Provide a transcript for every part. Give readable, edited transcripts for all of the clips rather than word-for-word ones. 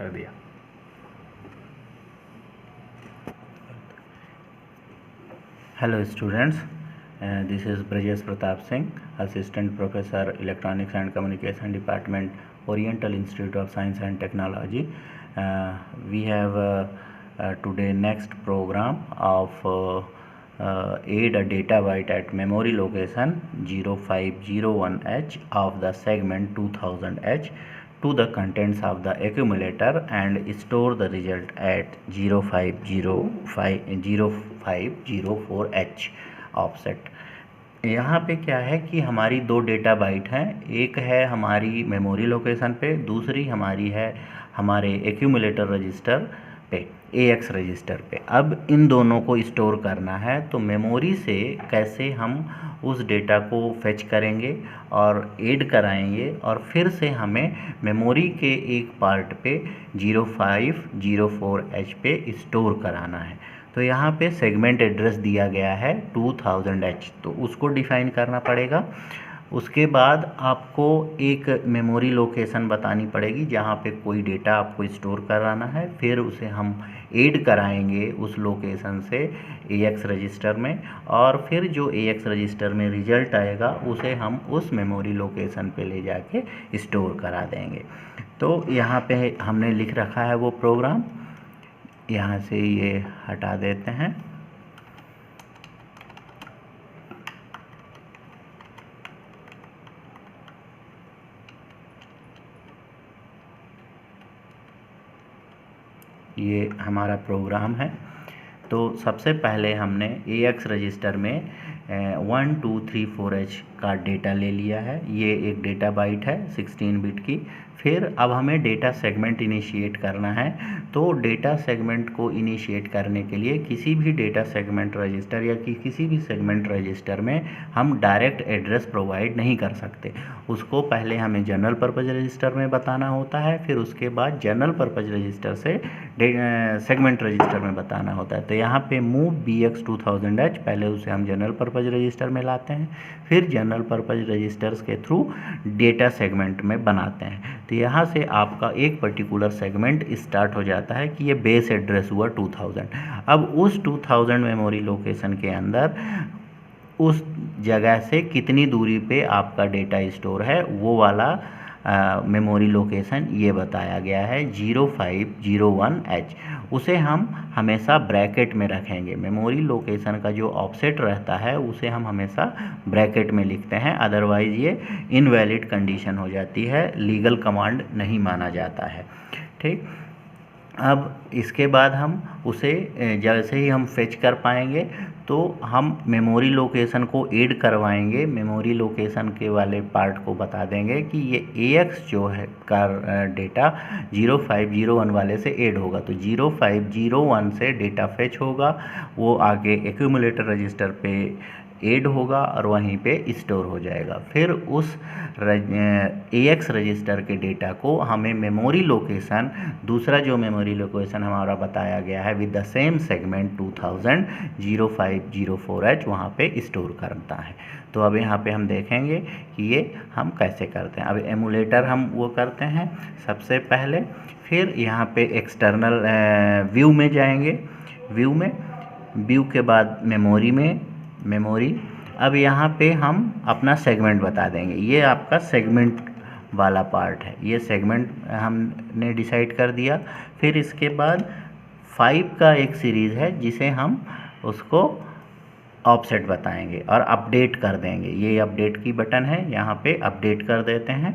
कर दिया। Hello students, this is Brajesh Pratap Singh, Assistant Professor Electronics and Communication Department, Oriental Institute of Science and Technology. We have today next program of add a data byte at memory location 0501H of the segment 2000H to the contents of the accumulator and store the result at 0504H offset. यहाँ पे क्या है कि हमारी दो data byte हैं, एक है हमारी मेमोरी लोकेशन पे, दूसरी हमारी है हमारे एक्यूमुलेटर रजिस्टर पे, AX रजिस्टर पे। अब इन दोनों को स्टोर करना है, तो मेमोरी से कैसे हम उस डेटा को फेच करेंगे और ऐड कराएंगे और फिर से हमें मेमोरी के एक पार्ट पे 0504H पे स्टोर कराना है। तो यहाँ पे सेगमेंट एड्रेस दिया गया है 2000H, तो उसको डिफ़ाइन करना पड़ेगा। उसके बाद आपको एक मेमोरी लोकेशन बतानी पड़ेगी जहाँ पे कोई डेटा आपको स्टोर कराना है, फिर उसे हम ऐड कराएंगे उस लोकेशन से AX रजिस्टर में, और फिर जो AX रजिस्टर में रिजल्ट आएगा उसे हम उस मेमोरी लोकेशन पे ले जाके स्टोर करा देंगे। तो यहाँ पे हमने लिख रखा है वो प्रोग्राम, यहाँ से ये हटा देते हैं। ये हमारा प्रोग्राम है। तो सबसे पहले हमने AX रजिस्टर में 1234H का डेटा ले लिया है, ये एक डेटा बाइट है 16 बिट की। फिर अब हमें डेटा सेगमेंट इनिशिएट करना है। तो डेटा सेगमेंट को इनिशिएट करने के लिए किसी भी डेटा सेगमेंट रजिस्टर या किसी भी सेगमेंट रजिस्टर में हम डायरेक्ट एड्रेस प्रोवाइड नहीं कर सकते, उसको पहले हमें जनरल पर्पज़ रजिस्टर में बताना होता है, फिर उसके बाद जनरल पर्पज़ रजिस्टर से सेगमेंट रजिस्टर में बताना होता है। तो यहाँ पे मूव BX 2000H, पहले उसे हम जनरल पर्पज़ रजिस्टर में लाते हैं, फिर जनरल पर्पज़ रजिस्टर्स के थ्रू डेटा सेगमेंट में बनाते हैं। तो यहाँ से आपका एक पर्टिकुलर सेगमेंट स्टार्ट हो जाता है कि ये बेस एड्रेस हुआ 2000। अब उस 2000 मेमोरी लोकेशन के अंदर उस जगह से कितनी दूरी पे आपका डेटा स्टोर है वो वाला मेमोरी लोकेशन ये बताया गया है 0501H। उसे हम हमेशा ब्रैकेट में रखेंगे। मेमोरी लोकेशन का जो ऑफसेट रहता है उसे हम हमेशा ब्रैकेट में लिखते हैं, अदरवाइज़ ये इनवैलिड कंडीशन हो जाती है, लीगल कमांड नहीं माना जाता है। ठीक, अब इसके बाद हम उसे जैसे ही हम फेच कर पाएंगे तो हम मेमोरी लोकेशन को ऐड करवाएंगे, मेमोरी लोकेशन के वाले पार्ट को बता देंगे कि ये AX जो है का डेटा 0501 वाले से ऐड होगा। तो 0501 से डेटा फेच होगा, वो आगे एक्यूमुलेटर रजिस्टर पे ऐड होगा और वहीं पे स्टोर हो जाएगा। फिर उस AX रजिस्टर के डेटा को हमें मेमोरी लोकेशन, दूसरा जो मेमोरी लोकेशन हमारा बताया गया है with the same segment 2000 0504H, वहाँ पे स्टोर करता है। तो अब यहाँ पे हम देखेंगे कि ये हम कैसे करते हैं। अब एमुलेटर हम वो करते हैं सबसे पहले, फिर यहाँ पे एक्सटर्नल व्यू में जाएंगे, व्यू के बाद मेमोरी। अब यहाँ पे हम अपना सेगमेंट बता देंगे, ये आपका सेगमेंट वाला पार्ट है, ये सेगमेंट हमने डिसाइड कर दिया। फिर इसके बाद 5 का एक सीरीज़ है जिसे हम उसको ऑफसेट बताएंगे और अपडेट कर देंगे। ये अपडेट की बटन है, यहाँ पे अपडेट कर देते हैं।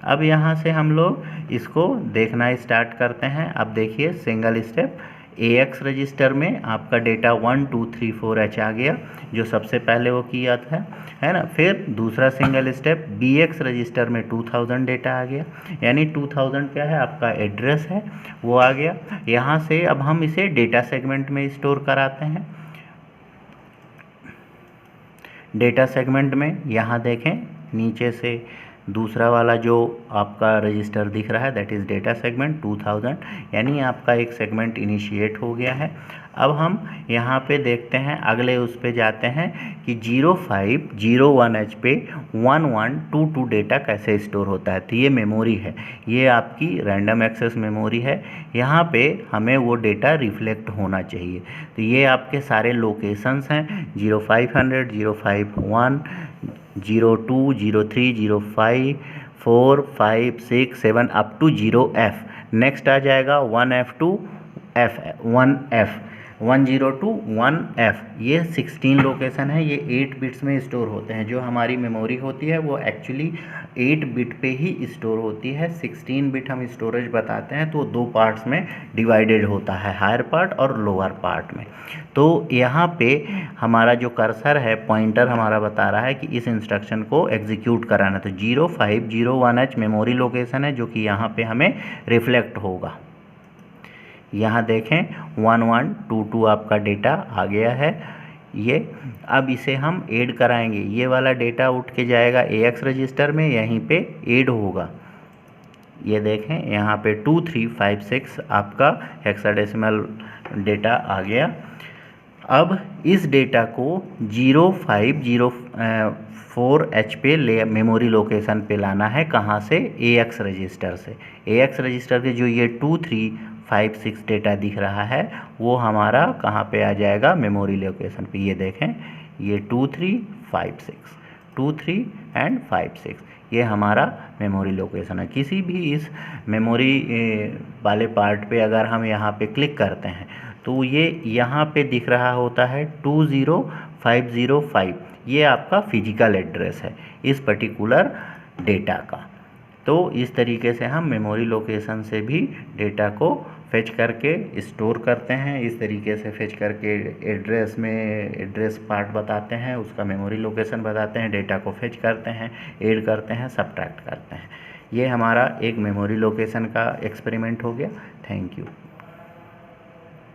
अब यहाँ से हम लोग इसको देखना स्टार्ट करते हैं। अब देखिए सिंगल स्टेप, AX रजिस्टर में आपका डेटा 1234H आ गया जो सबसे पहले वो किया था, है ना। फिर दूसरा सिंगल स्टेप BX रजिस्टर में 2000 डेटा आ गया, यानी 2000 क्या है आपका एड्रेस है, वो आ गया। यहाँ से अब हम इसे डेटा सेगमेंट में स्टोर कराते हैं। डेटा सेगमेंट में यहाँ देखें नीचे से दूसरा वाला जो आपका रजिस्टर दिख रहा है दैट इज़ डेटा सेगमेंट 2000, यानी आपका एक सेगमेंट इनिशिएट हो गया है। अब हम यहाँ पे देखते हैं, अगले उस पे जाते हैं कि 0501H पे 1122 डेटा कैसे स्टोर होता है। तो ये मेमोरी है, ये आपकी रैंडम एक्सेस मेमोरी है, यहाँ पे हमें वो डेटा रिफ्लेक्ट होना चाहिए। तो ये आपके सारे लोकेशंस हैं 0500, 051, 02, 03, 05, 4, 5, 6, 7 अप टू 0F। नेक्स्ट आ जाएगा 1F2 F 1F 102 1F। ये 16 लोकेशन है, ये 8 बिट्स में स्टोर होते हैं। जो हमारी मेमोरी होती है वो एक्चुअली 8 बिट पे ही स्टोर होती है। 16 बिट हम स्टोरेज बताते हैं तो दो पार्ट्स में डिवाइडेड होता है, हायर पार्ट और लोअर पार्ट में। तो यहाँ पे हमारा जो कर्सर है, पॉइंटर हमारा बता रहा है कि इस इंस्ट्रक्शन को एग्जीक्यूट कराना। तो 0501H मेमोरी लोकेशन है जो कि यहाँ पे हमें रिफ्लेक्ट होगा। यहाँ देखें 1122 आपका डेटा आ गया है। ये अब इसे हम ऐड कराएंगे, ये वाला डेटा उठ के जाएगा AX रजिस्टर में, यहीं पे ऐड होगा। ये देखें यहाँ पे 2356 आपका हेक्साडेसिमल डेटा आ गया। अब इस डेटा को 0504H पे मेमोरी लोकेशन पे लाना है। कहाँ से? AX रजिस्टर से। AX रजिस्टर के जो ये 2356 डेटा दिख रहा है वो हमारा कहाँ पे आ जाएगा? मेमोरी लोकेशन पे। ये देखें, ये 2356, 23 एंड 56 ये हमारा मेमोरी लोकेशन है। किसी भी इस मेमोरी वाले पार्ट पे अगर हम यहाँ पे क्लिक करते हैं तो ये यहाँ पे दिख रहा होता है 20505। ये आपका फिजिकल एड्रेस है इस पर्टिकुलर डेटा का। तो इस तरीके से हम मेमोरी लोकेशन से भी डेटा को फेच करके स्टोर करते हैं। इस तरीके से फेच करके एड्रेस में एड्रेस पार्ट बताते हैं, उसका मेमोरी लोकेशन बताते हैं, डेटा को फेच करते हैं, ऐड करते हैं, सब्ट्रैक्ट करते हैं। ये हमारा एक मेमोरी लोकेशन का एक्सपेरिमेंट हो गया। Thank you.